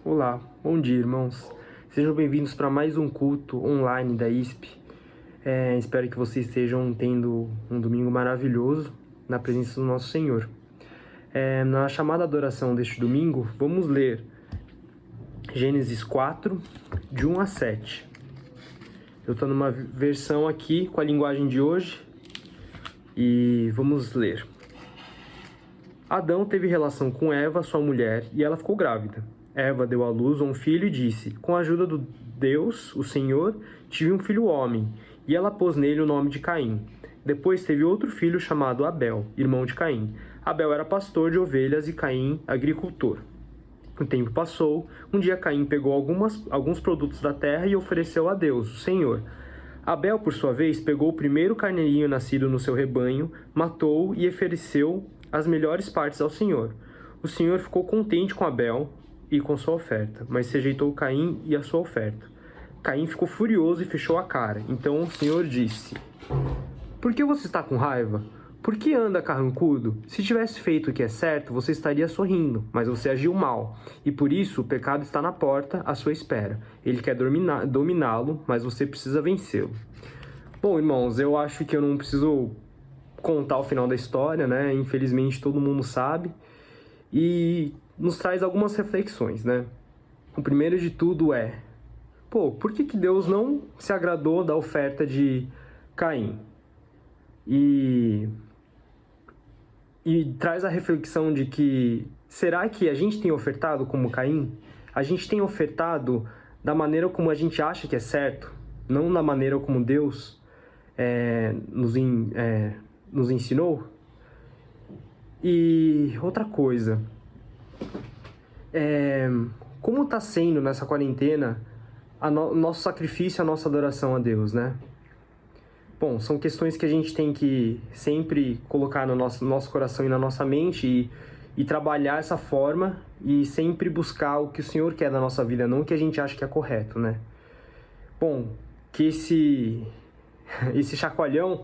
Olá, bom dia, irmãos. Sejam bem-vindos para mais um culto online da ISP. Espero que vocês estejam tendo um domingo maravilhoso na presença do nosso Senhor. Na chamada adoração deste domingo, vamos ler Gênesis 4, de 1 a 7. Eu estou numa versão aqui com a linguagem de hoje e vamos ler. Adão teve relação com Eva, sua mulher, e ela ficou grávida. Eva deu à luz a um filho e disse: com a ajuda do Deus, o Senhor, tive um filho homem, e ela pôs nele o nome de Caim. Depois teve outro filho chamado Abel, irmão de Caim. Abel era pastor de ovelhas e Caim agricultor. O tempo passou, um dia Caim pegou alguns produtos da terra e ofereceu a Deus, o Senhor. Abel, por sua vez, pegou o primeiro carneirinho nascido no seu rebanho, matou-o e ofereceu as melhores partes ao Senhor. O Senhor ficou contente com Abel e com sua oferta, mas rejeitou Caim e a sua oferta. Caim ficou furioso e fechou a cara. Então o Senhor disse: por que você está com raiva? Por que anda carrancudo? Se tivesse feito o que é certo, você estaria sorrindo, mas você agiu mal, e por isso o pecado está na porta à sua espera. Ele quer dominá-lo, mas você precisa vencê-lo. Bom, irmãos, eu acho que eu não preciso contar o final da história, né? Infelizmente todo mundo sabe, e nos traz algumas reflexões, né? O primeiro de tudo é: por que Deus não se agradou da oferta de Caim? E traz a reflexão de que, será que a gente tem ofertado como Caim? A gente tem ofertado da maneira como a gente acha que é certo, não da maneira como Deus nos ensinou? E outra coisa, como está sendo nessa quarentena nosso sacrifício, a nossa adoração a Deus, né? Bom, são questões que a gente tem que sempre colocar no nosso coração e na nossa mente e trabalhar essa forma e sempre buscar o que o Senhor quer da nossa vida, não o que a gente acha que é correto, né? Bom, que esse chacoalhão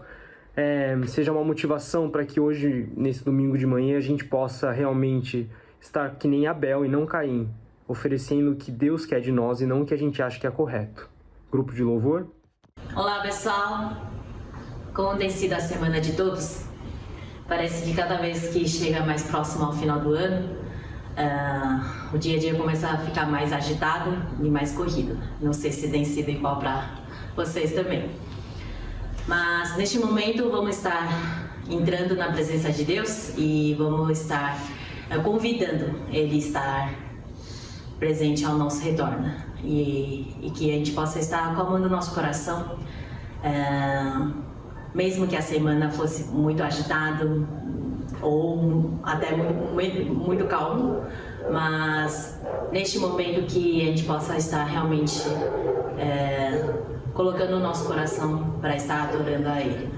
seja uma motivação para que hoje, nesse domingo de manhã, a gente possa realmente estar que nem Abel e não Caim, oferecendo o que Deus quer de nós e não o que a gente acha que é correto. Grupo de louvor. Olá, pessoal! Como tem sido a semana de todos? Parece que cada vez que chega mais próximo ao final do ano, o dia a dia começa a ficar mais agitado e mais corrido. Não sei se tem sido igual para vocês também. Mas neste momento vamos estar entrando na presença de Deus e vamos estar convidando Ele a estar presente ao nosso retorno. E que a gente possa estar acalmando o nosso coração, mesmo que a semana fosse muito agitado ou até muito calmo, mas neste momento que a gente possa estar realmente colocando o nosso coração para estar adorando a Ele.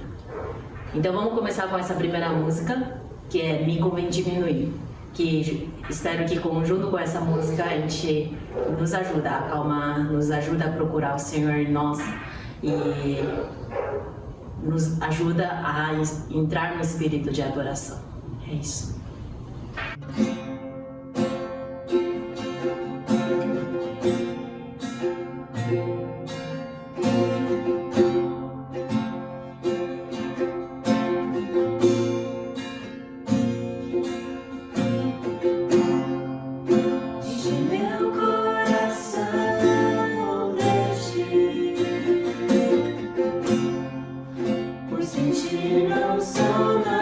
Então vamos começar com essa primeira música, que é Me Convém Diminuir, que espero que junto com essa música a gente nos ajuda a acalmar, nos ajuda a procurar o Senhor em nós e nos ajuda a entrar no espírito de adoração. É isso. Não sou nada.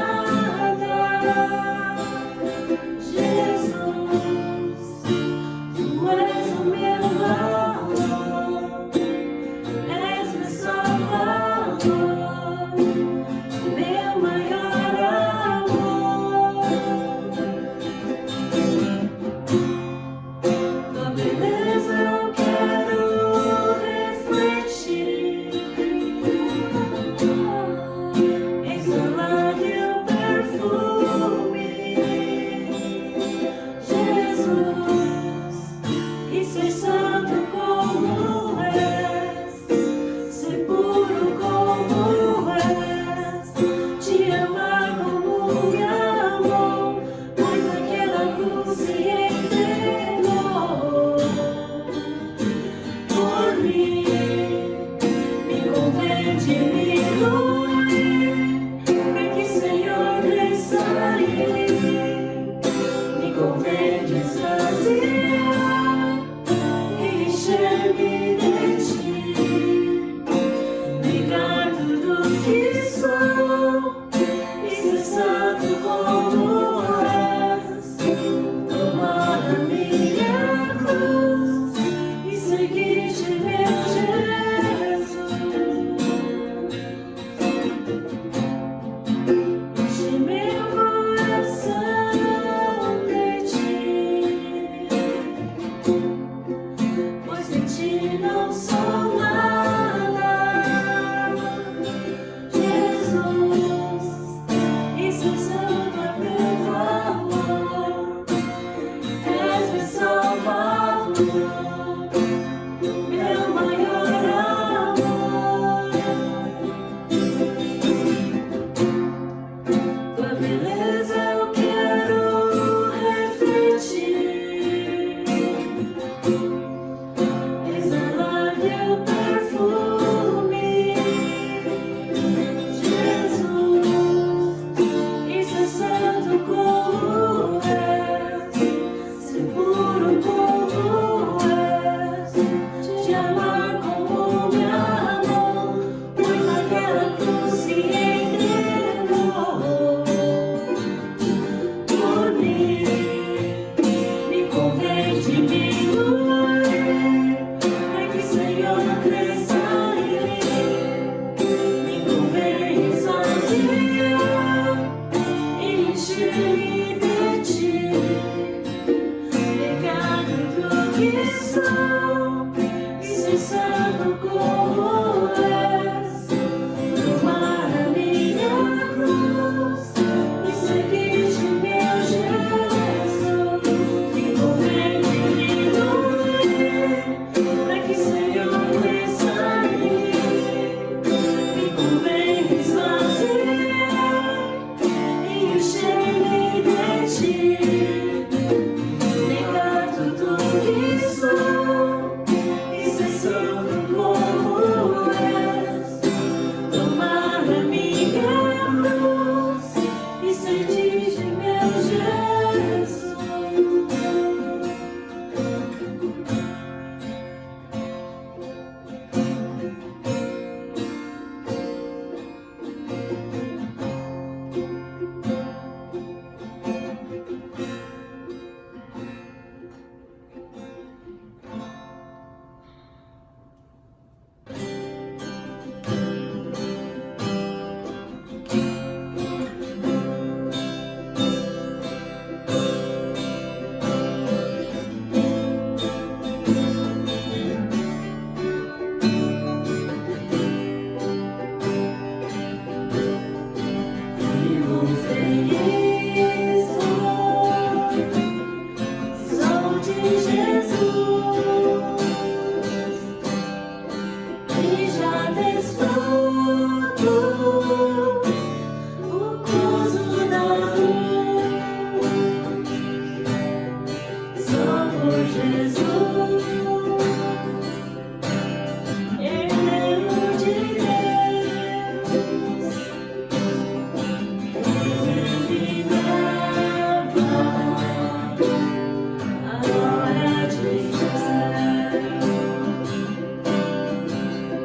convém esvaziar e encher-me de ti, negar tudo que sou e ser santo como és, tomar a minha cruz e seguir-te, meu Jesus. Enche meu coração de ti, pois de ti não sou nada, Jesus. Isso é santo é meu valor, és meu Salvador, meu maior amor. Tua beleza eu quero refletir, exalar teu perfume, Jesus. Isso é santo como és, ser puro como és, te amar como me amou, pois naquela cruz se entregou por mim. Me convém diminuir, para que o Senhor cresça em mim. Me convém esvaziar e encher-me de ti, negar tudo que sou e ser santo como és, tomar a minha cruz e seguir-te, meu Jesus. Me convém diminuir, para que o Senhor cresça em mim. Me convém esvaziar e encher-me de ti, negar tudo que sou e ser santo como és, tomar a minha cruz e seguir-te, meu Jesus. Vivo feliz, sou de Jesus e já desfruto o gozo da luz. Só por Jesus, herdeiro de Deus, Ele me leva à hora de fé.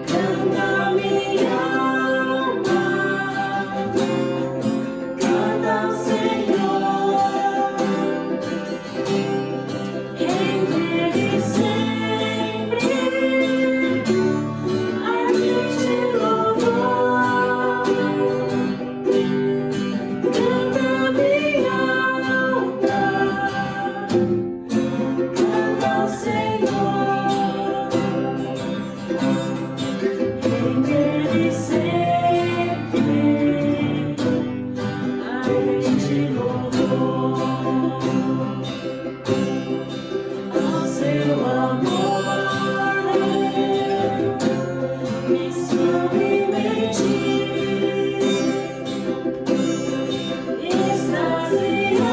Canta minha alma, canta ao Senhor, em Ele sempre a gente louvor. Canta minha alma, canta ao Senhor, em Ele sempre a gente louvor. Ao seu amor me submeti, extasiado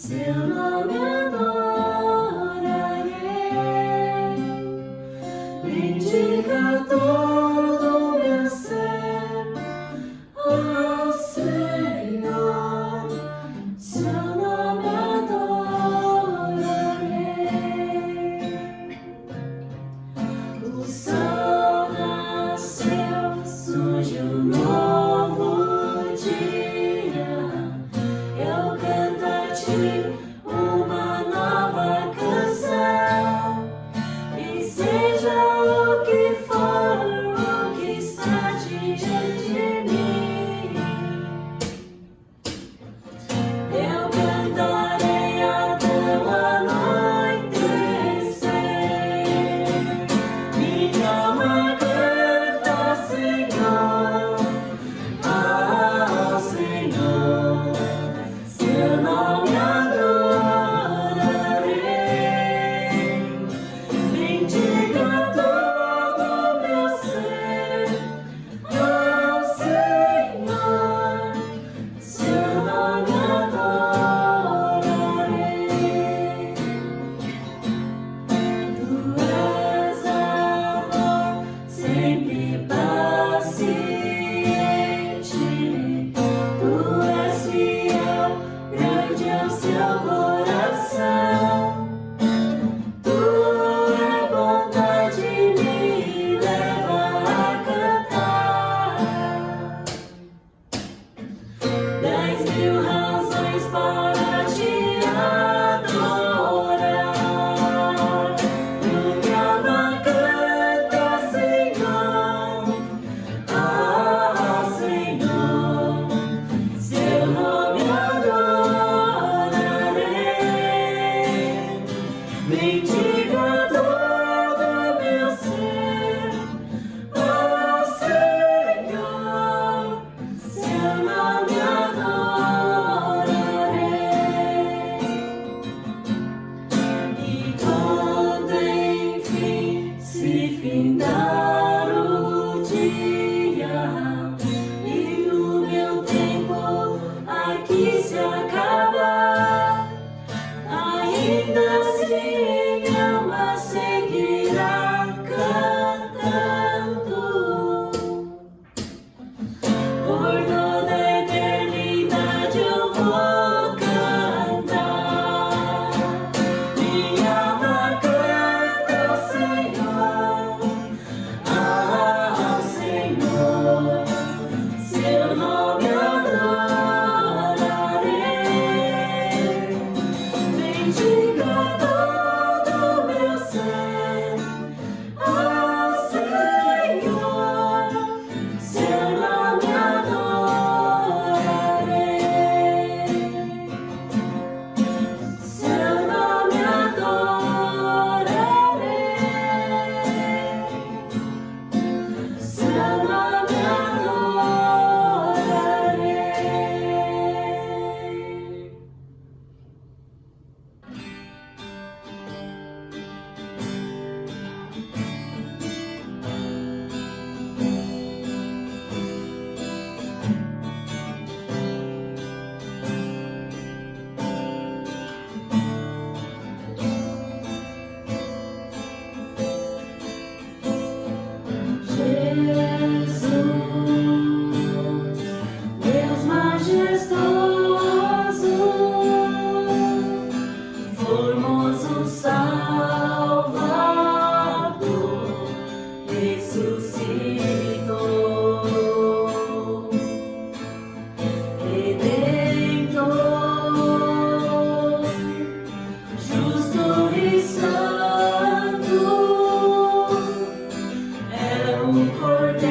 Seu nome adorarei, bendiga todo o meu ser, ó Senhor, seu nome adorarei. O sol nasceu, surge um novo dia, eu canto a ti uma nova canção, e seja o que for, o que está diante de mim, eu cantarei até o anoitecer. Minha alma canta, Senhor, ao Senhor, seu nome adorarei, bendiga todo o meu ser, ao Senhor, seu nome adorarei. Tu és amor, sempre paciente, tu és fiel, grande é o seu coração. Tua bondade me leva a cantar 10.000 razões para te adorar. Minha alma canta, Senhor, ao Senhor, seu nome adorarei, bendiga todo o meu ser, ó Senhor, seu nome adorarei. E quando enfim se findar o dia e o meu tempo aqui se acabar, ainda assim minha alma seguirá cantando por toda a eternidade. Eu vou cantar. Minha alma canta, Senhor, ao Senhor, seu nome adorarei, bendiga todo o meu ser, ao Senhor, seu nome adorarei, seu nome adorarei, seu nome adorarei. Jesus, Deus majestoso, formoso Salvador, ressuscitou, Redentor, justo e santo, é um Cordeiro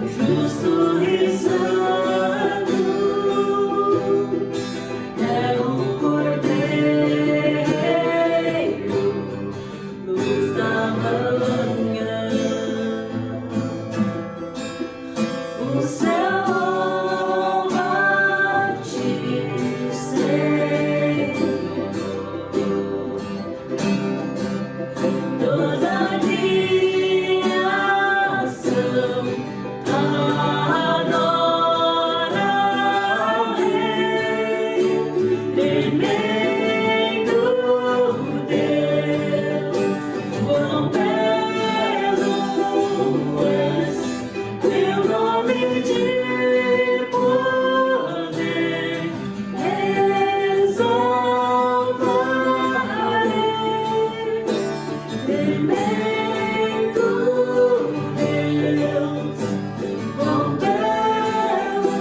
justo e santo, é o Cordeiro, luz da manhã. O céu bate, Senhor, toda criação adora ao Rei, tremendo Deus, quão belo és, teu nome de poder exaltarei, tremendo Deus, quão belo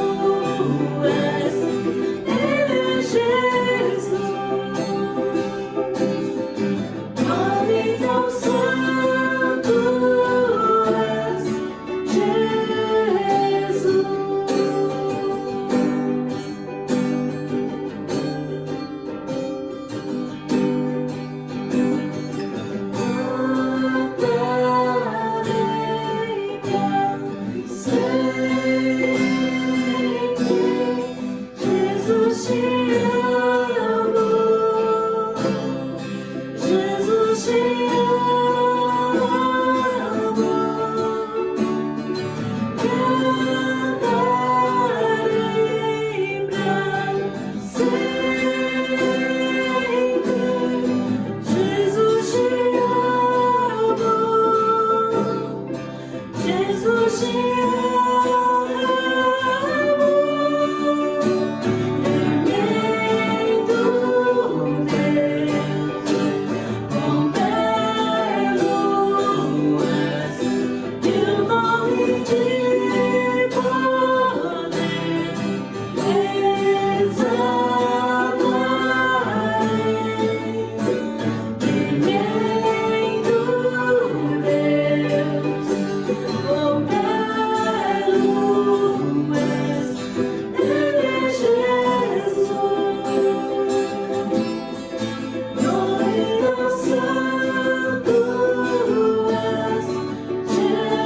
és, Ele é Jesus, nome tão santo és, Jesus. Jesus te amo, Jesus te amo, cantarei pra sempre. Jesus te amo, Jesus te amo, tremendo Deus, quão belo és, teu nome de poder exaltarei, tremendo Deus, quão belo és, Ele é Jesus, nome tão santo és, Jesus.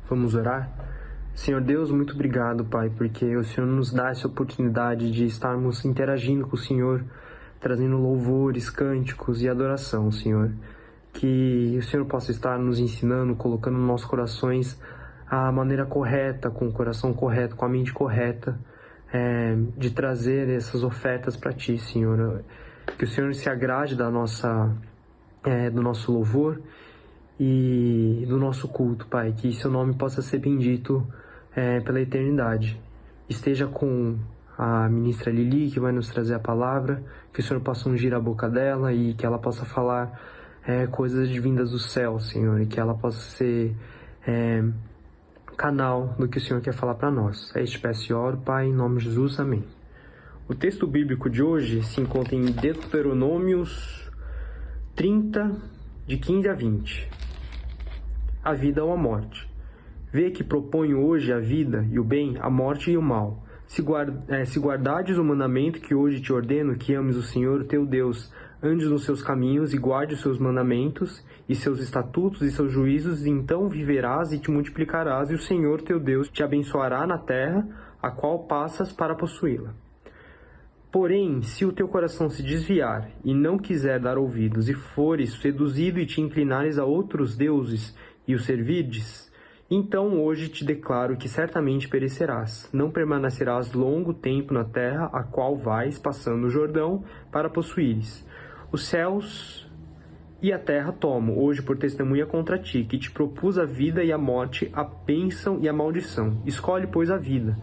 Vamos orar? Senhor Deus, muito obrigado, Pai, porque o Senhor nos dá essa oportunidade de estarmos interagindo com o Senhor, trazendo louvores, cânticos e adoração, Senhor. Que o Senhor possa estar nos ensinando, colocando nos nossos corações a maneira correta, com o coração correto, com a mente correta, de trazer essas ofertas para Ti, Senhor. Que o Senhor se agrade do nosso louvor e do nosso culto, Pai, que seu nome possa ser bendito pela eternidade. Esteja com a ministra Lili, que vai nos trazer a palavra, que o Senhor possa ungir a boca dela e que ela possa falar coisas vindas do céu, Senhor, e que ela possa ser canal do que o Senhor quer falar para nós. É este peço e oro, Pai, em nome de Jesus, amém. O texto bíblico de hoje se encontra em Deuteronômios 30, de 15 a 20. A vida ou a morte. Vê que proponho hoje a vida e o bem, a morte e o mal. Se guardares o mandamento que hoje te ordeno, que ames o Senhor teu Deus, andes nos seus caminhos e guarde os seus mandamentos, e seus estatutos e seus juízos, então viverás e te multiplicarás, e o Senhor teu Deus te abençoará na terra, a qual passas para possuí-la. Porém, se o teu coração se desviar e não quiser dar ouvidos, e fores seduzido e te inclinares a outros deuses e os servirdes, então hoje te declaro que certamente perecerás, não permanecerás longo tempo na terra a qual vais passando o Jordão para possuíres. Os céus e a terra tomo hoje por testemunha contra ti, que te propus a vida e a morte, a bênção e a maldição. Escolhe, pois, a vida,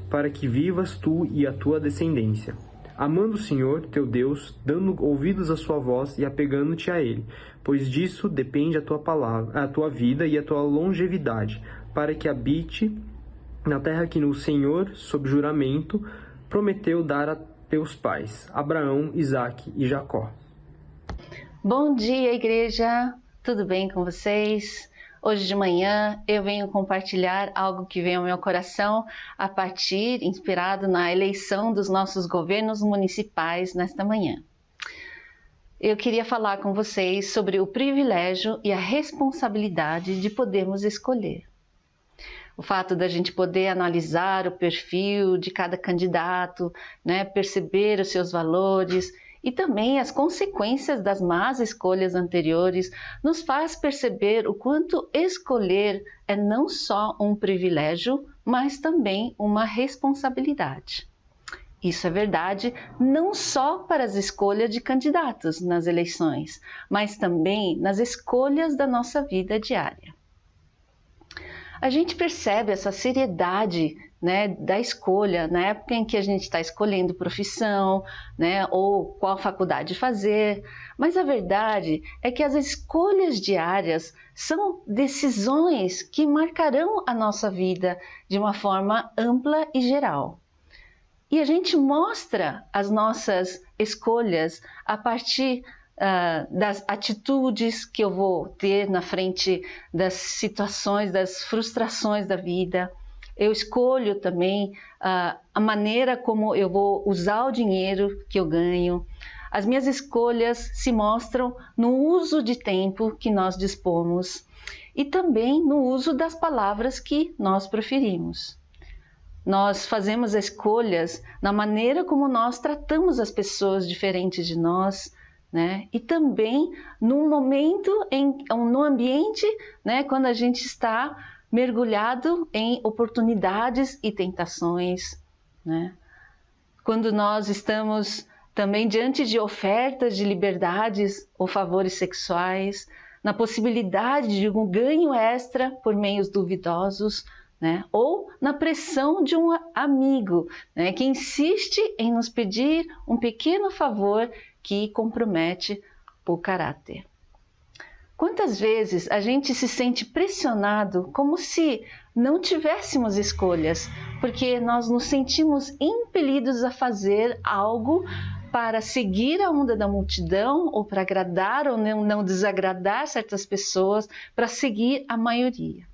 para que vivas tu e a tua descendência. amando o Senhor, teu Deus, dando ouvidos à sua voz e apegando-te a Ele, pois disso depende a tua palavra, a tua vida e a tua longevidade, para que habite na terra que o Senhor, sob juramento, prometeu dar a teus pais, Abraão, Isaque e Jacó. Bom dia, igreja! Tudo bem com vocês? Hoje de manhã eu venho compartilhar algo que veio ao meu coração inspirado na eleição dos nossos governos municipais nesta manhã. Eu queria falar com vocês sobre o privilégio e a responsabilidade de podermos escolher. O fato da gente poder analisar o perfil de cada candidato, perceber os seus valores e também as consequências das más escolhas anteriores, nos faz perceber o quanto escolher é não só um privilégio, mas também uma responsabilidade. Isso é verdade não só para as escolhas de candidatos nas eleições, mas também nas escolhas da nossa vida diária. A gente percebe essa seriedade da escolha na época em que a gente está escolhendo profissão, ou qual faculdade fazer, mas a verdade é que as escolhas diárias são decisões que marcarão a nossa vida de uma forma ampla e geral. E a gente mostra as nossas escolhas a partir das atitudes que eu vou ter na frente das situações, das frustrações da vida. Eu escolho também a maneira como eu vou usar o dinheiro que eu ganho. As minhas escolhas se mostram no uso de tempo que nós dispomos e também no uso das palavras que nós proferimos. Nós fazemos escolhas na maneira como nós tratamos as pessoas diferentes de nós, e também no momento, no ambiente, quando a gente está mergulhado em oportunidades e tentações, Quando nós estamos também diante de ofertas de liberdades ou favores sexuais, na possibilidade de um ganho extra por meios duvidosos, ou na pressão de um amigo, que insiste em nos pedir um pequeno favor que compromete o caráter. Quantas vezes a gente se sente pressionado como se não tivéssemos escolhas, porque nós nos sentimos impelidos a fazer algo para seguir a onda da multidão, ou para agradar ou não desagradar certas pessoas, para seguir a maioria.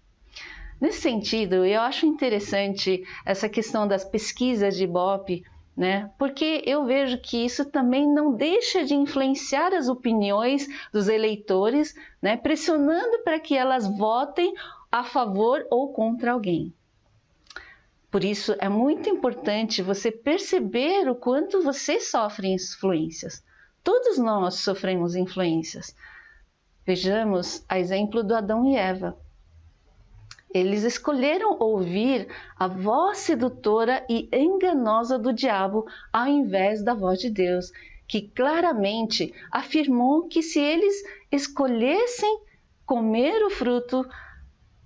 Nesse sentido, eu acho interessante essa questão das pesquisas de Ibope, porque eu vejo que isso também não deixa de influenciar as opiniões dos eleitores, pressionando para que elas votem a favor ou contra alguém. Por isso, é muito importante você perceber o quanto você sofre influências. Todos nós sofremos influências. Vejamos a exemplo do Adão e Eva. Eles escolheram ouvir a voz sedutora e enganosa do diabo ao invés da voz de Deus, que claramente afirmou que se eles escolhessem comer o fruto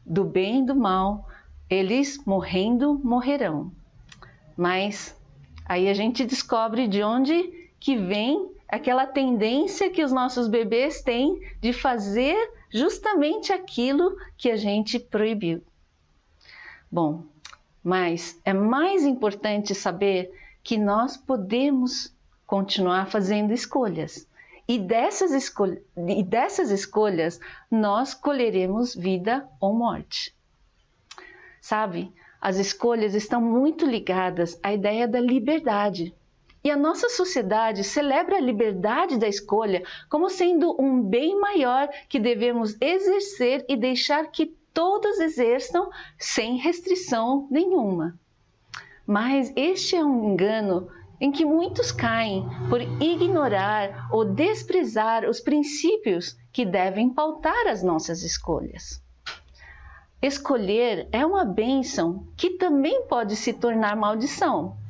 do bem e do mal, eles morrerão. Mas aí a gente descobre de onde que vem aquela tendência que os nossos bebês têm de fazer justamente aquilo que a gente proibiu. Bom, mas é mais importante saber que nós podemos continuar fazendo escolhas. E dessas escolhas nós colheremos vida ou morte. Sabe, as escolhas estão muito ligadas à ideia da liberdade. E a nossa sociedade celebra a liberdade da escolha como sendo um bem maior que devemos exercer e deixar que todos exerçam sem restrição nenhuma. Mas este é um engano em que muitos caem por ignorar ou desprezar os princípios que devem pautar as nossas escolhas. Escolher é uma bênção que também pode se tornar maldição.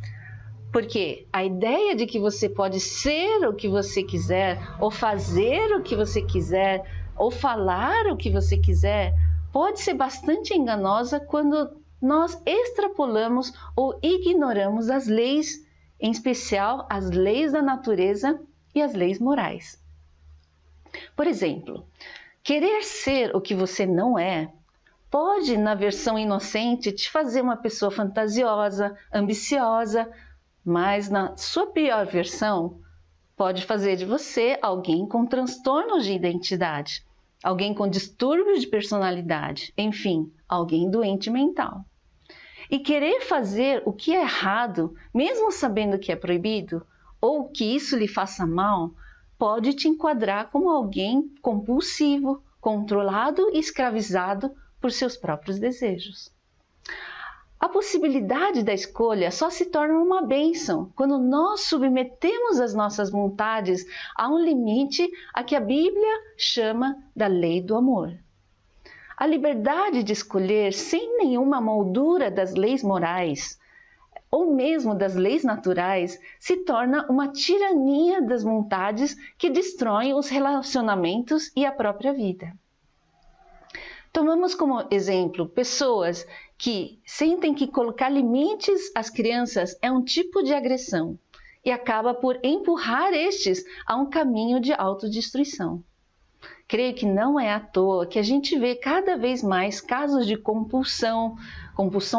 Porque a ideia de que você pode ser o que você quiser, ou fazer o que você quiser, ou falar o que você quiser, pode ser bastante enganosa quando nós extrapolamos ou ignoramos as leis em especial as leis da natureza e as leis morais. Por exemplo, querer ser o que você não é pode, na versão inocente, te fazer uma pessoa fantasiosa, ambiciosa, mas na sua pior versão, pode fazer de você alguém com transtornos de identidade, alguém com distúrbios de personalidade, enfim, alguém doente mental. E querer fazer o que é errado, mesmo sabendo que é proibido, ou que isso lhe faça mal, pode te enquadrar como alguém compulsivo, controlado e escravizado por seus próprios desejos. A possibilidade da escolha só se torna uma bênção quando nós submetemos as nossas vontades a um limite a que a Bíblia chama da lei do amor. A liberdade de escolher sem nenhuma moldura das leis morais ou mesmo das leis naturais se torna uma tirania das vontades que destroem os relacionamentos e a própria vida. Tomamos como exemplo pessoas que sentem que colocar limites às crianças é um tipo de agressão e acaba por empurrar estes a um caminho de autodestruição. Creio que não é à toa que a gente vê cada vez mais casos de compulsão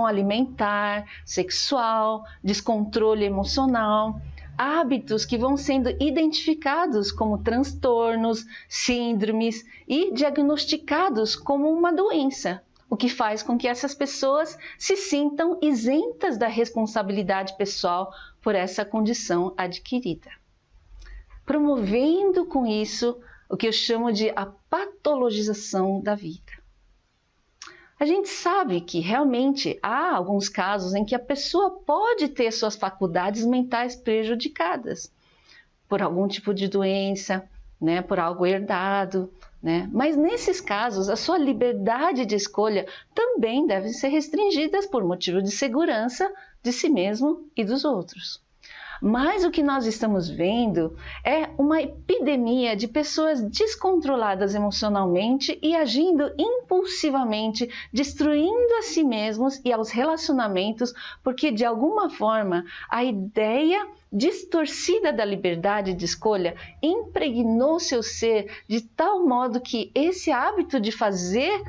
alimentar, sexual, descontrole emocional, hábitos que vão sendo identificados como transtornos, síndromes e diagnosticados como uma doença, o que faz com que essas pessoas se sintam isentas da responsabilidade pessoal por essa condição adquirida. Promovendo com isso o que eu chamo de a patologização da vida. A gente sabe que realmente há alguns casos em que a pessoa pode ter suas faculdades mentais prejudicadas por algum tipo de doença, por algo herdado, Mas nesses casos, a sua liberdade de escolha também deve ser restringida por motivo de segurança de si mesmo e dos outros. Mas o que nós estamos vendo é uma epidemia de pessoas descontroladas emocionalmente e agindo impulsivamente, destruindo a si mesmos e aos relacionamentos, porque de alguma forma a ideia distorcida da liberdade de escolha impregnou seu ser de tal modo que esse hábito de fazer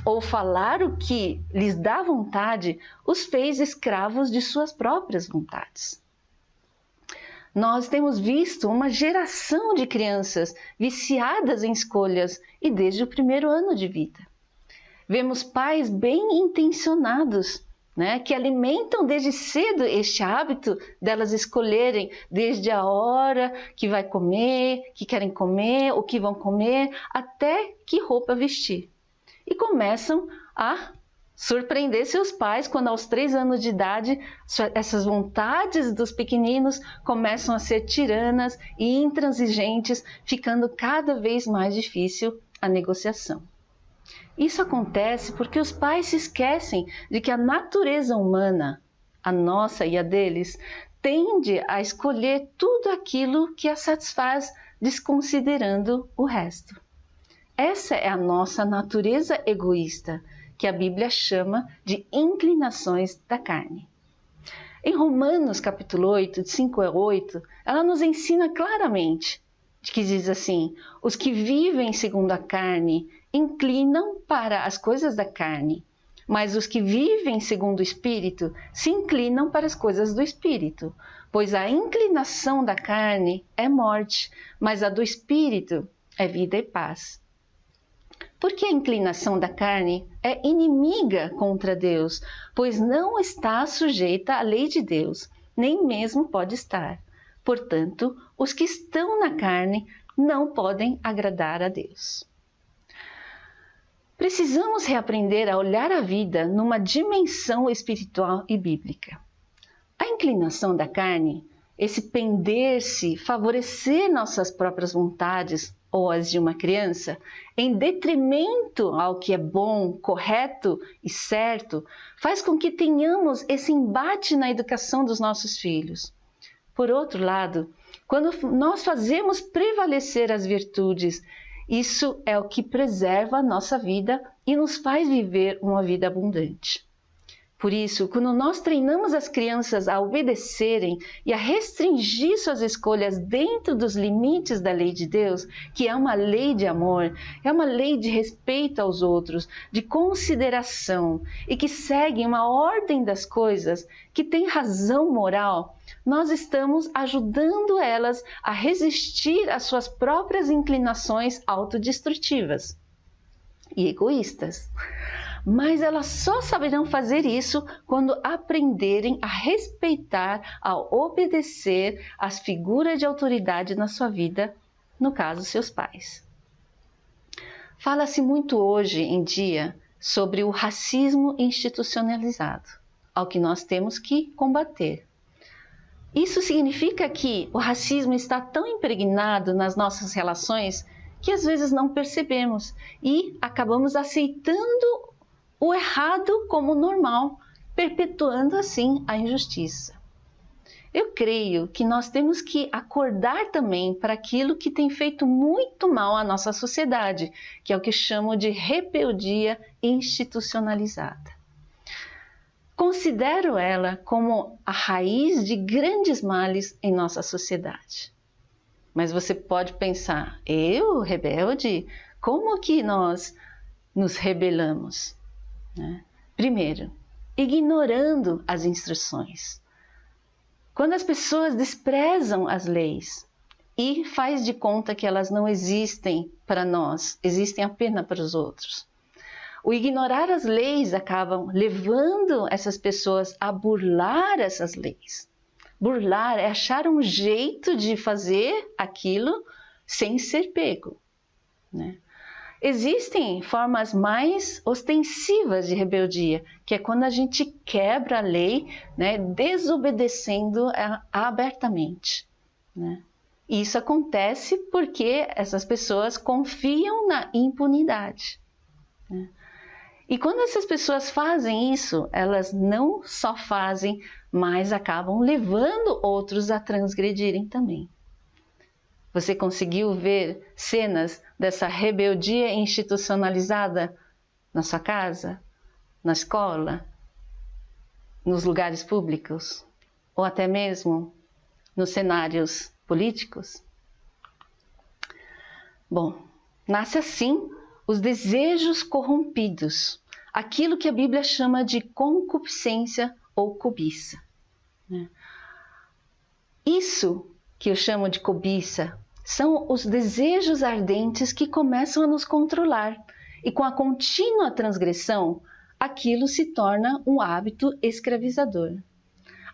ou falar o que lhes dá vontade os fez escravos de suas próprias vontades. Nós temos visto uma geração de crianças viciadas em escolhas e desde o primeiro ano de vida. Vemos pais bem intencionados, que alimentam desde cedo este hábito delas escolherem desde a hora que vai comer, que querem comer, o que vão comer, até que roupa vestir. E começam a surpreender seus pais quando aos 3 anos de idade essas vontades dos pequeninos começam a ser tiranas e intransigentes, ficando cada vez mais difícil a negociação. Isso acontece porque os pais se esquecem de que a natureza humana, a nossa e a deles, tende a escolher tudo aquilo que a satisfaz, desconsiderando o resto. Essa é a nossa natureza egoísta, que a Bíblia chama de inclinações da carne. Em Romanos capítulo 8, de 5 a 8, ela nos ensina claramente, que diz assim: os que vivem segundo a carne inclinam para as coisas da carne, mas os que vivem segundo o Espírito se inclinam para as coisas do Espírito, pois a inclinação da carne é morte, mas a do Espírito é vida e paz. Porque a inclinação da carne é inimiga contra Deus, pois não está sujeita à lei de Deus, nem mesmo pode estar. Portanto, os que estão na carne não podem agradar a Deus. Precisamos reaprender a olhar a vida numa dimensão espiritual e bíblica. A inclinação da carne, esse pender-se, favorecer nossas próprias vontades, ou as de uma criança, em detrimento ao que é bom, correto e certo, faz com que tenhamos esse embate na educação dos nossos filhos. Por outro lado, quando nós fazemos prevalecer as virtudes, isso é o que preserva a nossa vida e nos faz viver uma vida abundante. Por isso, quando nós treinamos as crianças a obedecerem e a restringir suas escolhas dentro dos limites da lei de Deus, que é uma lei de amor, é uma lei de respeito aos outros, de consideração e que segue uma ordem das coisas, que tem razão moral, nós estamos ajudando elas a resistir às suas próprias inclinações autodestrutivas e egoístas. Mas elas só saberão fazer isso quando aprenderem a respeitar, a obedecer às figuras de autoridade na sua vida, no caso, seus pais. Fala-se muito hoje em dia sobre o racismo institucionalizado, ao que nós temos que combater. Isso significa que o racismo está tão impregnado nas nossas relações que às vezes não percebemos e acabamos aceitando o errado como normal, perpetuando assim a injustiça. Eu creio que nós temos que acordar também para aquilo que tem feito muito mal à nossa sociedade, que é o que chamo de rebeldia institucionalizada. Considero ela como a raiz de grandes males em nossa sociedade. Mas você pode pensar, eu, rebelde? Como que nós nos rebelamos? Primeiro, ignorando as instruções. Quando as pessoas desprezam as leis e faz de conta que elas não existem para nós, existem apenas para os outros. O ignorar as leis acabam levando essas pessoas a burlar essas leis. Burlar é achar um jeito de fazer aquilo sem ser pego, né? Existem formas mais ostensivas de rebeldia, que é quando a gente quebra a lei, né, desobedecendo abertamente, né? E isso acontece porque essas pessoas confiam na impunidade, né? E quando essas pessoas fazem isso, elas não só fazem, mas acabam levando outros a transgredirem também. Você conseguiu ver cenas dessa rebeldia institucionalizada na sua casa, na escola, nos lugares públicos ou até mesmo nos cenários políticos? Bom, nasce assim os desejos corrompidos, aquilo que a Bíblia chama de concupiscência ou cobiça, né? Isso que eu chamo de cobiça são os desejos ardentes que começam a nos controlar e com a contínua transgressão, aquilo se torna um hábito escravizador.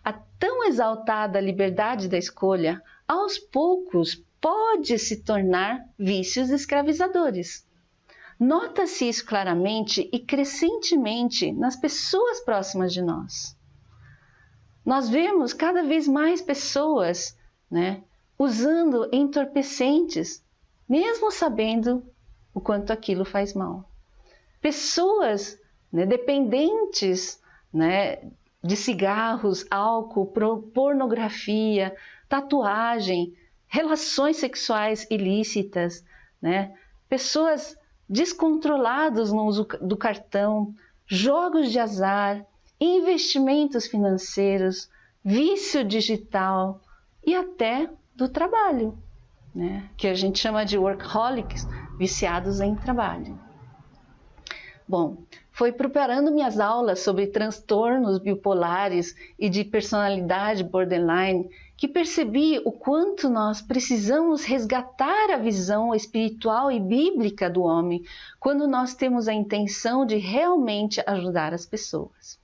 A tão exaltada liberdade da escolha, aos poucos, pode se tornar vícios escravizadores. Nota-se isso claramente e crescentemente nas pessoas próximas de nós. Nós vemos cada vez mais pessoas, né, usando entorpecentes, mesmo sabendo o quanto aquilo faz mal. Pessoas, né, dependentes, né, de cigarros, álcool, pornografia, tatuagem, relações sexuais ilícitas, né, pessoas descontroladas no uso do cartão, jogos de azar, investimentos financeiros, vício digital e até do trabalho, né? Que a gente chama de workaholics, viciados em trabalho. Bom, foi preparando minhas aulas sobre transtornos bipolares e de personalidade borderline que percebi o quanto nós precisamos resgatar a visão espiritual e bíblica do homem quando nós temos a intenção de realmente ajudar as pessoas.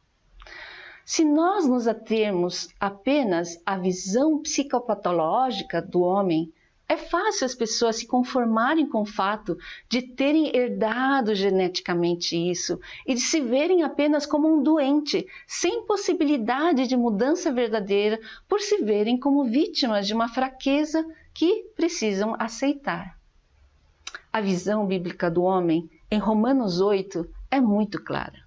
Se nós nos atermos apenas à visão psicopatológica do homem, é fácil as pessoas se conformarem com o fato de terem herdado geneticamente isso e de se verem apenas como um doente, sem possibilidade de mudança verdadeira, por se verem como vítimas de uma fraqueza que precisam aceitar. A visão bíblica do homem, em Romanos 8, é muito clara.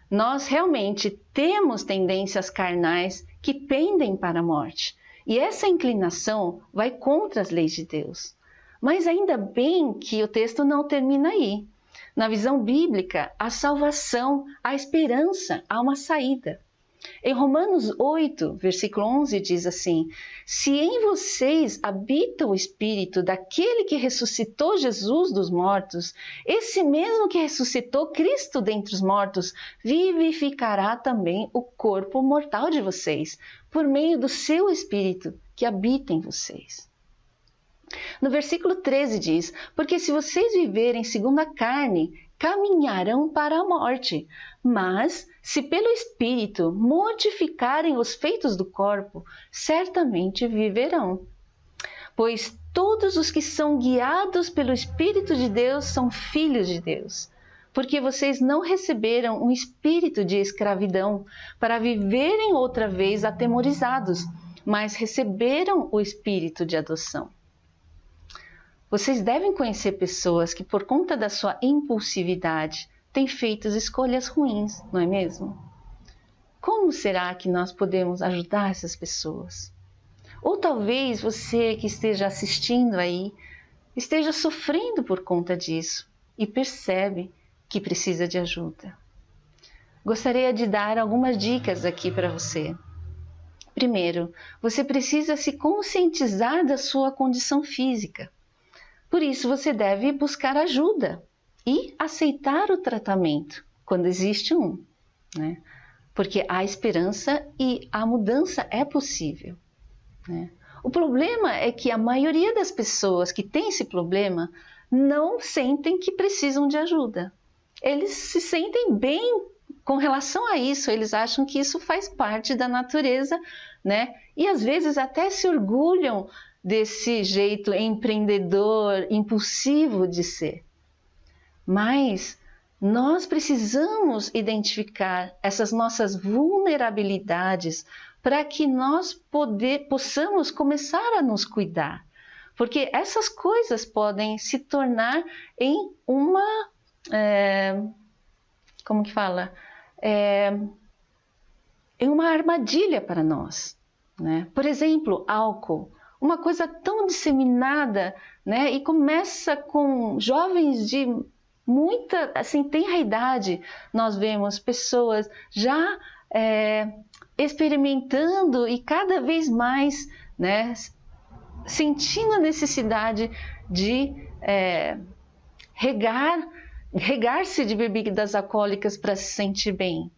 Nós realmente temos tendências carnais que pendem para a morte. E essa inclinação vai contra as leis de Deus. Mas ainda bem que o texto não termina aí. Na visão bíblica, há salvação, há esperança, há uma saída. Em Romanos 8, versículo 11, diz assim: se em vocês habita o Espírito daquele que ressuscitou Jesus dos mortos, esse mesmo que ressuscitou Cristo dentre os mortos, vivificará também o corpo mortal de vocês, por meio do seu Espírito que habita em vocês. No versículo 13 diz: porque se vocês viverem segundo a carne, caminharão para a morte, mas se pelo Espírito mortificarem os feitos do corpo, certamente viverão. Pois todos os que são guiados pelo Espírito de Deus são filhos de Deus. Porque vocês não receberam um espírito de escravidão para viverem outra vez atemorizados, mas receberam o espírito de adoção. Vocês devem conhecer pessoas que, por conta da sua impulsividade, têm feito escolhas ruins, não é mesmo? Como será que nós podemos ajudar essas pessoas? Ou talvez você que esteja assistindo aí, esteja sofrendo por conta disso e percebe que precisa de ajuda. Gostaria de dar algumas dicas aqui para você. Primeiro, você precisa se conscientizar da sua condição física. Por isso, você deve buscar ajuda e aceitar o tratamento, quando existe um, né? Porque há esperança e a mudança é possível, né? O problema é que a maioria das pessoas que têm esse problema não sentem que precisam de ajuda. Eles se sentem bem com relação a isso, eles acham que isso faz parte da natureza, né? E às vezes até se orgulham desse jeito empreendedor, impulsivo de ser. Mas nós precisamos identificar essas nossas vulnerabilidades para que nós possamos começar a nos cuidar. Porque essas coisas podem se tornar em uma... em uma armadilha para nós, né? Por exemplo, álcool. Uma coisa tão disseminada, né? E começa com jovens de muita, assim, tenra idade. Nós vemos pessoas já experimentando e cada vez mais, né, sentindo a necessidade de regar-se de bebidas alcoólicas para se sentir bem,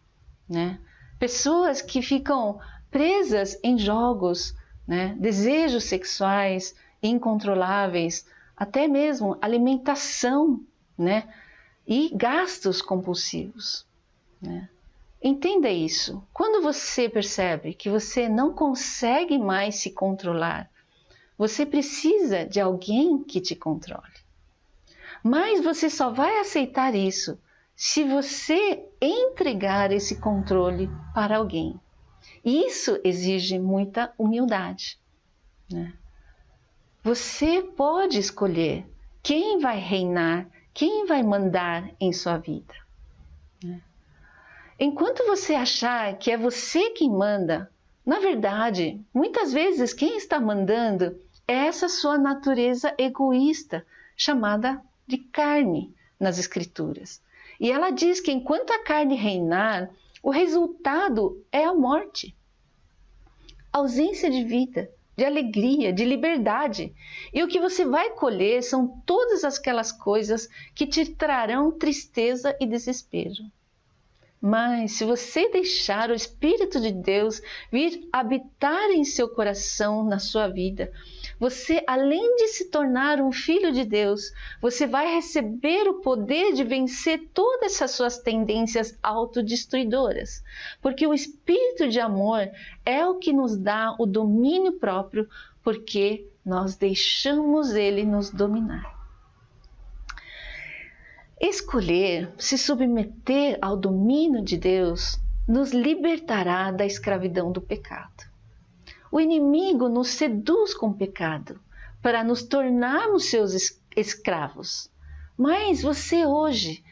né? Pessoas que ficam presas em jogos, né? Desejos sexuais incontroláveis, até mesmo alimentação, né? E gastos compulsivos, né? Entenda isso. Quando você percebe que você não consegue mais se controlar, você precisa de alguém que te controle. Mas você só vai aceitar isso se você entregar esse controle para alguém. Isso exige muita humildade, né? Você pode escolher quem vai reinar, quem vai mandar em sua vida, né? Enquanto você achar que é você quem manda, na verdade, muitas vezes quem está mandando é essa sua natureza egoísta, chamada de carne nas Escrituras. E ela diz que enquanto a carne reinar, o resultado é a morte, ausência de vida, de alegria, de liberdade. E o que você vai colher são todas aquelas coisas que te trarão tristeza e desespero. Mas se você deixar o Espírito de Deus vir habitar em seu coração, na sua vida, você, além de se tornar um filho de Deus, você vai receber o poder de vencer todas essas suas tendências autodestruidoras. Porque o Espírito de amor é o que nos dá o domínio próprio, porque nós deixamos ele nos dominar. Escolher se submeter ao domínio de Deus nos libertará da escravidão do pecado. O inimigo nos seduz com o pecado para nos tornarmos seus escravos. Mas você hoje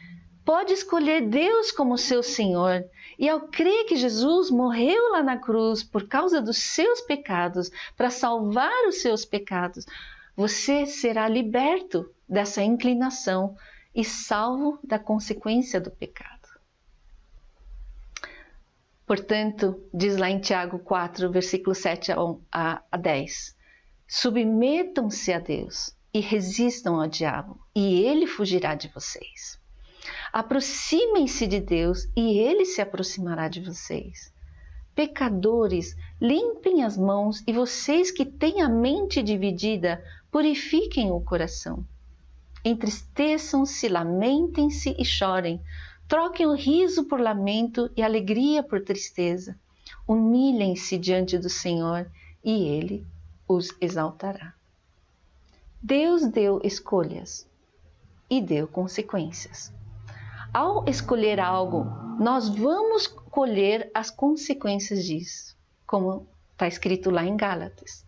pode escolher Deus como seu Senhor e ao crer que Jesus morreu lá na cruz por causa dos seus pecados, para salvar os seus pecados, você será liberto dessa inclinação e salvo da consequência do pecado. Portanto, diz lá em Tiago 4, versículo 7 a 10, submetam-se a Deus e resistam ao diabo, e ele fugirá de vocês. Aproximem-se de Deus e ele se aproximará de vocês. Pecadores, limpem as mãos, e vocês que têm a mente dividida, purifiquem o coração. Entristeçam-se, lamentem-se e chorem. Troquem o riso por lamento e alegria por tristeza. Humilhem-se diante do Senhor e Ele os exaltará. Deus deu escolhas e deu consequências. Ao escolher algo, nós vamos colher as consequências disso, como está escrito lá em Gálatas.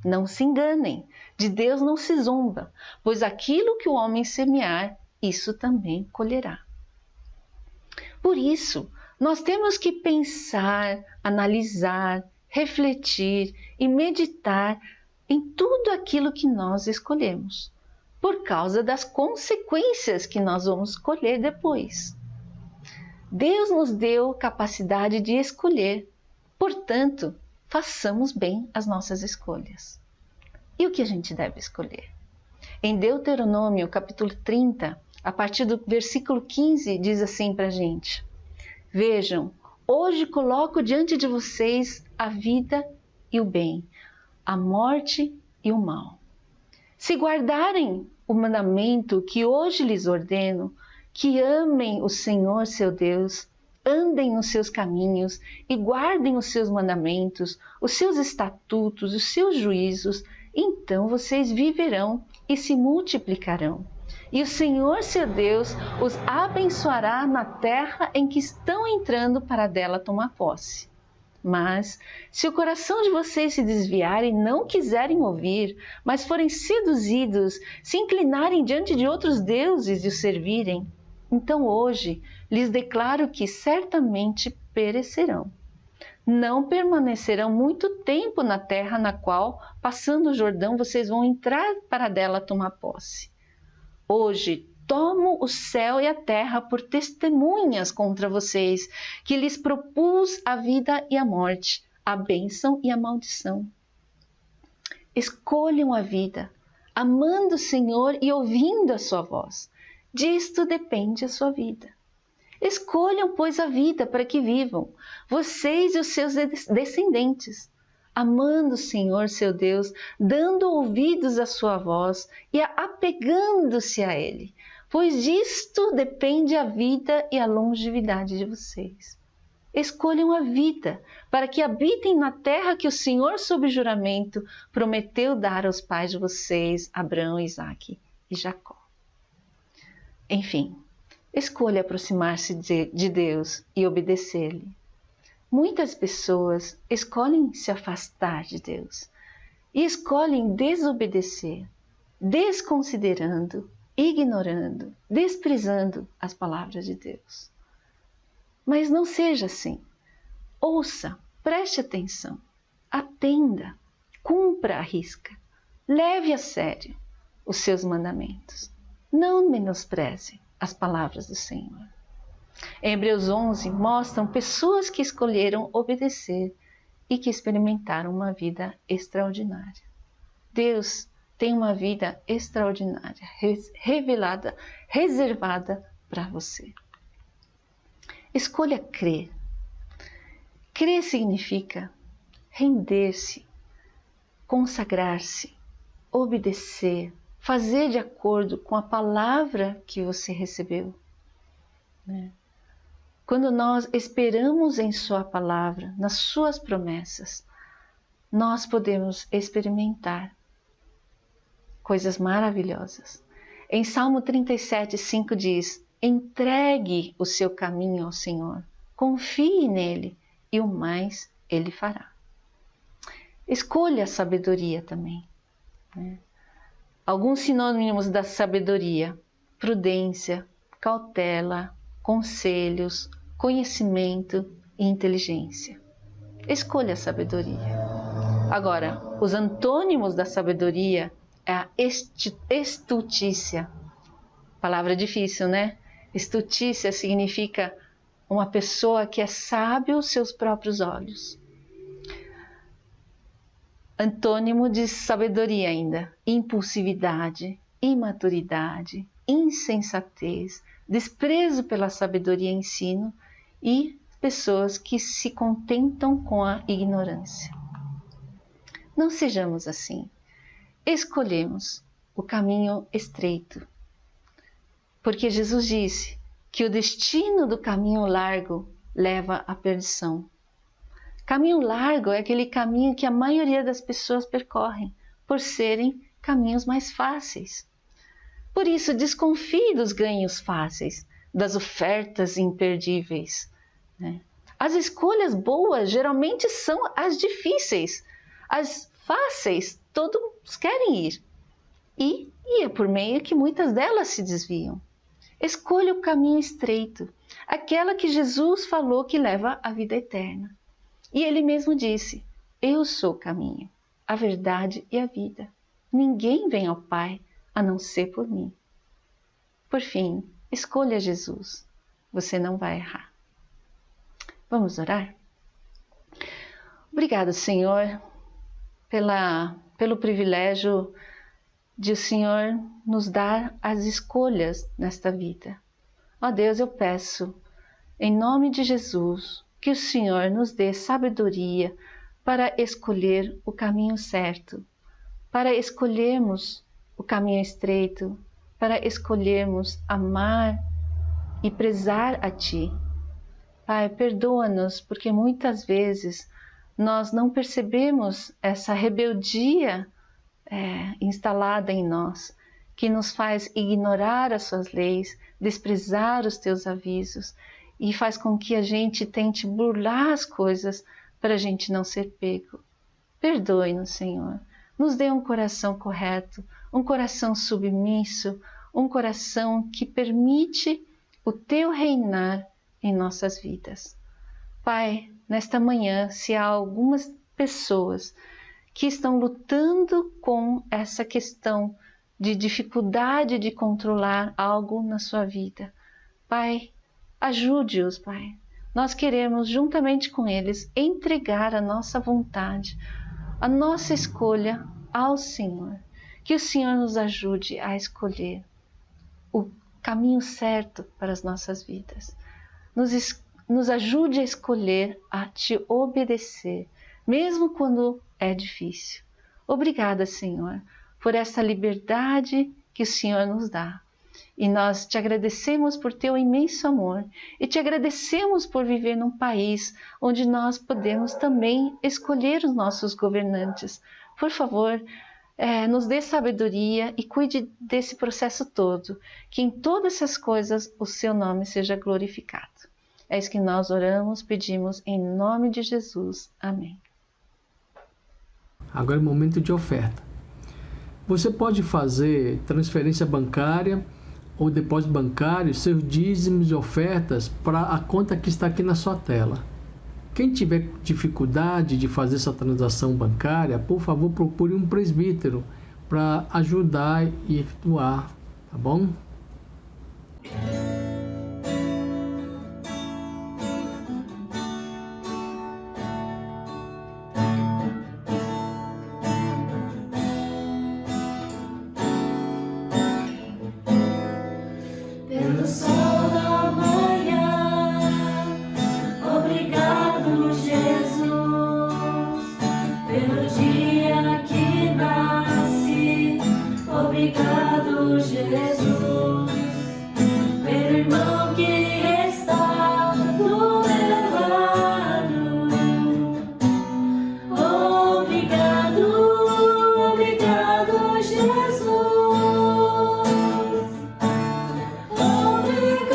Não se enganem, de Deus não se zomba, pois aquilo que o homem semear, isso também colherá. Por isso, nós temos que pensar, analisar, refletir e meditar em tudo aquilo que nós escolhemos, por causa das consequências que nós vamos colher depois. Deus nos deu capacidade de escolher, portanto, façamos bem as nossas escolhas. E o que a gente deve escolher? Em Deuteronômio, capítulo 30, a partir do versículo 15, diz assim para a gente: vejam, hoje coloco diante de vocês a vida e o bem, a morte e o mal. Se guardarem o mandamento que hoje lhes ordeno, que amem o Senhor seu Deus, andem nos seus caminhos e guardem os seus mandamentos, os seus estatutos, os seus juízos, então vocês viverão e se multiplicarão. E o Senhor seu Deus os abençoará na terra em que estão entrando para dela tomar posse. Mas, se o coração de vocês se desviar e não quiserem ouvir, mas forem seduzidos, se inclinarem diante de outros deuses e os servirem, então hoje lhes declaro que certamente perecerão. Não permanecerão muito tempo na terra na qual, passando o Jordão, vocês vão entrar para dela tomar posse. Hoje tomo o céu e a terra por testemunhas contra vocês, que lhes propus a vida e a morte, a bênção e a maldição. Escolham a vida, amando o Senhor e ouvindo a sua voz. Disto depende a sua vida. Escolham, pois, a vida para que vivam, vocês e os seus descendentes, amando o Senhor seu Deus, dando ouvidos à sua voz e apegando-se a Ele, pois disto depende a vida e a longevidade de vocês. Escolham a vida, para que habitem na terra que o Senhor, sob juramento, prometeu dar aos pais de vocês, Abraão, Isaque e Jacó. Enfim, escolha aproximar-se de Deus e obedecer-lhe. Muitas pessoas escolhem se afastar de Deus e escolhem desobedecer, desconsiderando, ignorando, desprezando as palavras de Deus. Mas não seja assim. Ouça, preste atenção, atenda, cumpra a risca, leve a sério os seus mandamentos. Não menospreze as palavras do Senhor. Em Hebreus 11 mostram pessoas que escolheram obedecer e que experimentaram uma vida extraordinária. Deus tem uma vida extraordinária, revelada, reservada para você. Escolha crer. Crer significa render-se, consagrar-se, obedecer, fazer de acordo com a palavra que você recebeu. Quando nós esperamos em sua palavra, nas suas promessas, nós podemos experimentar coisas maravilhosas. Em Salmo 37, 5 diz: entregue o seu caminho ao Senhor, confie nele e o mais ele fará. Escolha a sabedoria também. Alguns sinônimos da sabedoria: prudência, cautela, conselhos, conhecimento e inteligência. Escolha a sabedoria. Agora, os antônimos da sabedoria é a estutícia, Palavra difícil, né? Estutícia significa uma pessoa que é sábio aos seus próprios olhos. Antônimo de sabedoria ainda: impulsividade, imaturidade, insensatez, desprezo pela sabedoria e ensino e pessoas que se contentam com a ignorância. Não sejamos assim. Escolhemos o caminho estreito, porque Jesus disse que o destino do caminho largo leva à perdição. Caminho largo é aquele caminho que a maioria das pessoas percorrem, por serem caminhos mais fáceis. Por isso, desconfie dos ganhos fáceis, das ofertas imperdíveis, né? As escolhas boas geralmente são as difíceis. As fáceis, todos querem ir. E é por meio que muitas delas se desviam. Escolha o caminho estreito, aquela que Jesus falou que leva à vida eterna. E ele mesmo disse: eu sou o caminho, a verdade e a vida. Ninguém vem ao Pai a não ser por mim. Por fim, escolha Jesus. Você não vai errar. Vamos orar? Obrigado, Senhor, pelo privilégio de o Senhor nos dar as escolhas nesta vida. Ó Deus, eu peço, em nome de Jesus, que o Senhor nos dê sabedoria para escolher o caminho certo, para escolhermos o caminho estreito, para escolhermos amar e prezar a Ti. Pai, perdoa-nos, porque muitas vezes nós não percebemos essa rebeldia instalada em nós, que nos faz ignorar as Suas leis, desprezar os Teus avisos e faz com que a gente tente burlar as coisas para a gente não ser pego. Perdoe-nos, Senhor. Nos dê um coração correto, um coração submisso, um coração que permite o Teu reinar em nossas vidas. Pai, nesta manhã, se há algumas pessoas que estão lutando com essa questão de dificuldade de controlar algo na sua vida, Pai, ajude-os, Pai. Nós queremos, juntamente com eles, entregar a nossa vontade, a nossa escolha ao Senhor. Que o Senhor nos ajude a escolher o caminho certo para as nossas vidas. Nos ajude a escolher, a Te obedecer, mesmo quando é difícil. Obrigada, Senhor, por essa liberdade que o Senhor nos dá. E nós Te agradecemos por Teu imenso amor e Te agradecemos por viver num país onde nós podemos também escolher os nossos governantes. Por favor, nos dê sabedoria e cuide desse processo todo, que em todas essas coisas o Seu nome seja glorificado. É isso que nós oramos, pedimos em nome de Jesus. Amém. Agora é o momento de oferta. Você pode fazer transferência bancária ou depósito bancário, seus dízimos e ofertas para a conta que está aqui na sua tela. Quem tiver dificuldade de fazer essa transação bancária, por favor, procure um presbítero para ajudar e efetuar, tá bom? Pelo sol da manhã, obrigado, Jesus. Pelo dia que nasce, obrigado, Jesus. Pelo irmão que está do meu lado, obrigado, obrigado, Jesus. Obrigado.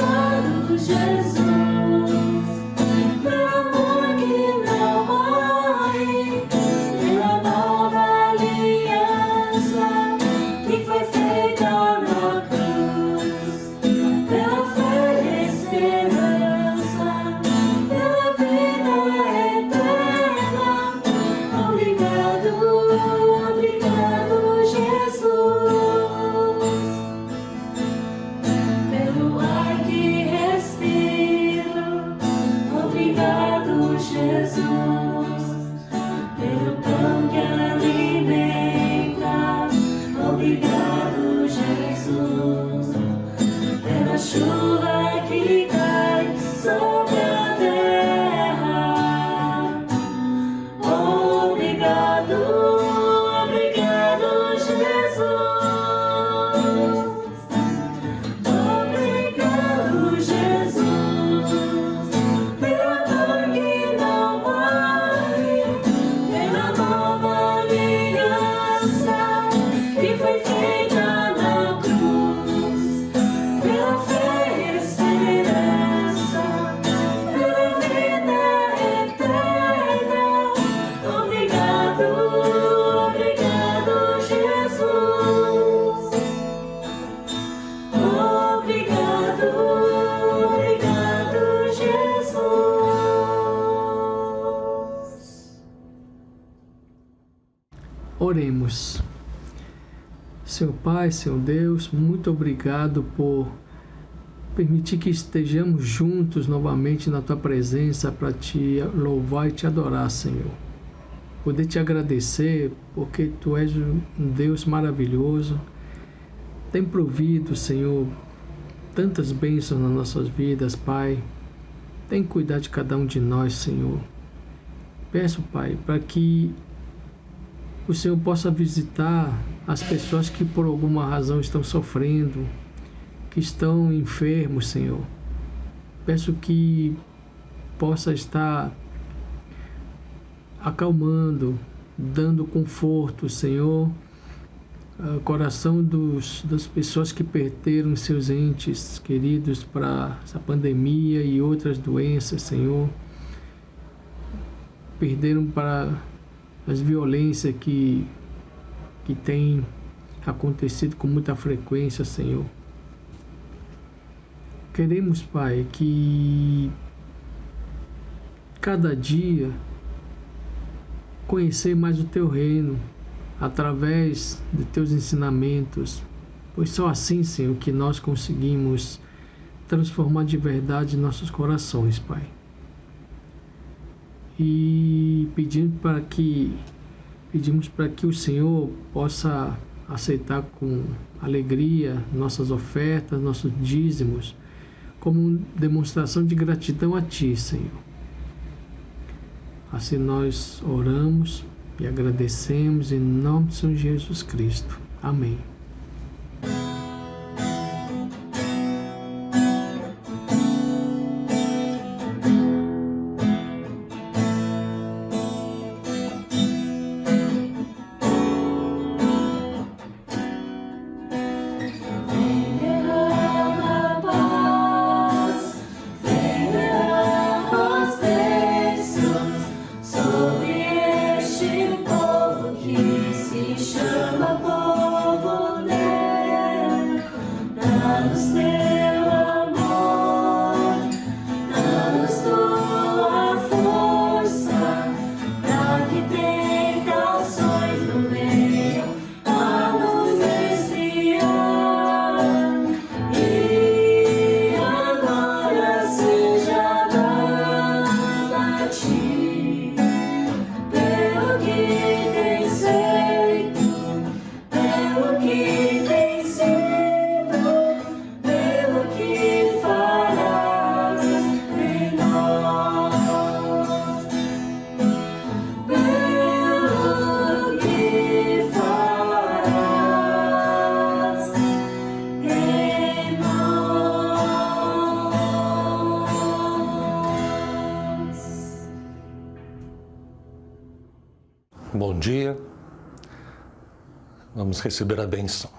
chuva que cai sobre a terra. Obrigado, obrigado, Jesus. Obrigado, Jesus, pela dor que não morre, pela nova aliança que foi feita na cruz, pela fé e esperança, pela vida eterna. Obrigado, obrigado, Jesus. Obrigado, obrigado, Jesus. Oremos. Senhor Pai, Senhor Deus, muito obrigado por permitir que estejamos juntos novamente na Tua presença para Te louvar e Te adorar, Senhor. Poder Te agradecer porque Tu és um Deus maravilhoso. Tem provido, Senhor, tantas bênçãos nas nossas vidas, Pai. Tem cuidado de cada um de nós, Senhor. Peço, Pai, para que o Senhor possa visitar as pessoas que por alguma razão estão sofrendo, que estão enfermos, Senhor. Peço que possa estar acalmando, dando conforto, Senhor, ao coração das pessoas que perderam seus entes queridos para essa pandemia e outras doenças, Senhor. Perderam para as violências que têm acontecido com muita frequência, Senhor. Queremos, Pai, que cada dia conhecer mais o Teu reino através de Teus ensinamentos, pois só assim, Senhor, que nós conseguimos transformar de verdade nossos corações, Pai. E pedimos para que o Senhor possa aceitar com alegria nossas ofertas, nossos dízimos, como demonstração de gratidão a Ti, Senhor. Assim nós oramos e agradecemos em nome de Senhor Jesus Cristo. Amém. Bom dia, vamos receber a bênção.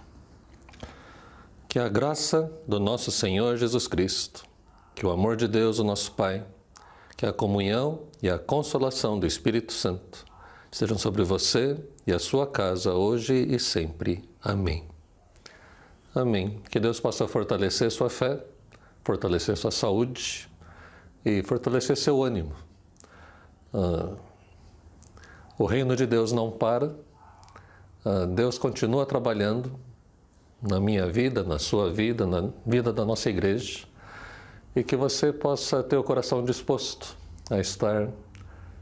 Que a graça do nosso Senhor Jesus Cristo, que o amor de Deus, o nosso Pai, que a comunhão e a consolação do Espírito Santo estejam sobre você e a sua casa hoje e sempre. Amém. Amém. Que Deus possa fortalecer sua fé, fortalecer sua saúde e fortalecer seu ânimo. O reino de Deus não para, Deus continua trabalhando na minha vida, na sua vida, na vida da nossa igreja, e que você possa ter o coração disposto a estar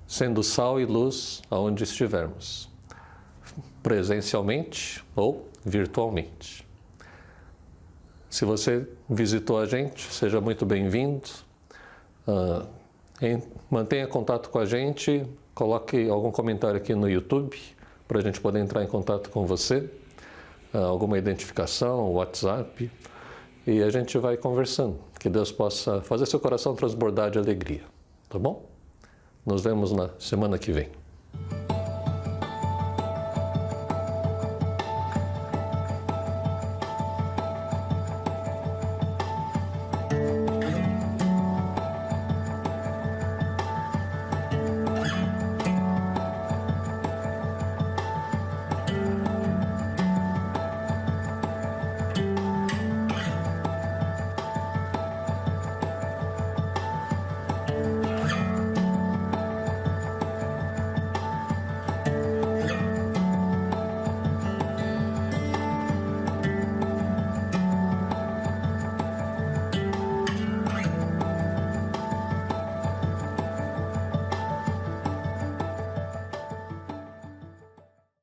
sendo sal e luz aonde estivermos, presencialmente ou virtualmente. Se você visitou a gente, seja muito bem-vindo. Mantenha contato com a gente, coloque algum comentário aqui no YouTube para a gente poder entrar em contato com você, alguma identificação, WhatsApp, e a gente vai conversando. Que Deus possa fazer seu coração transbordar de alegria, tá bom? Nos vemos na semana que vem.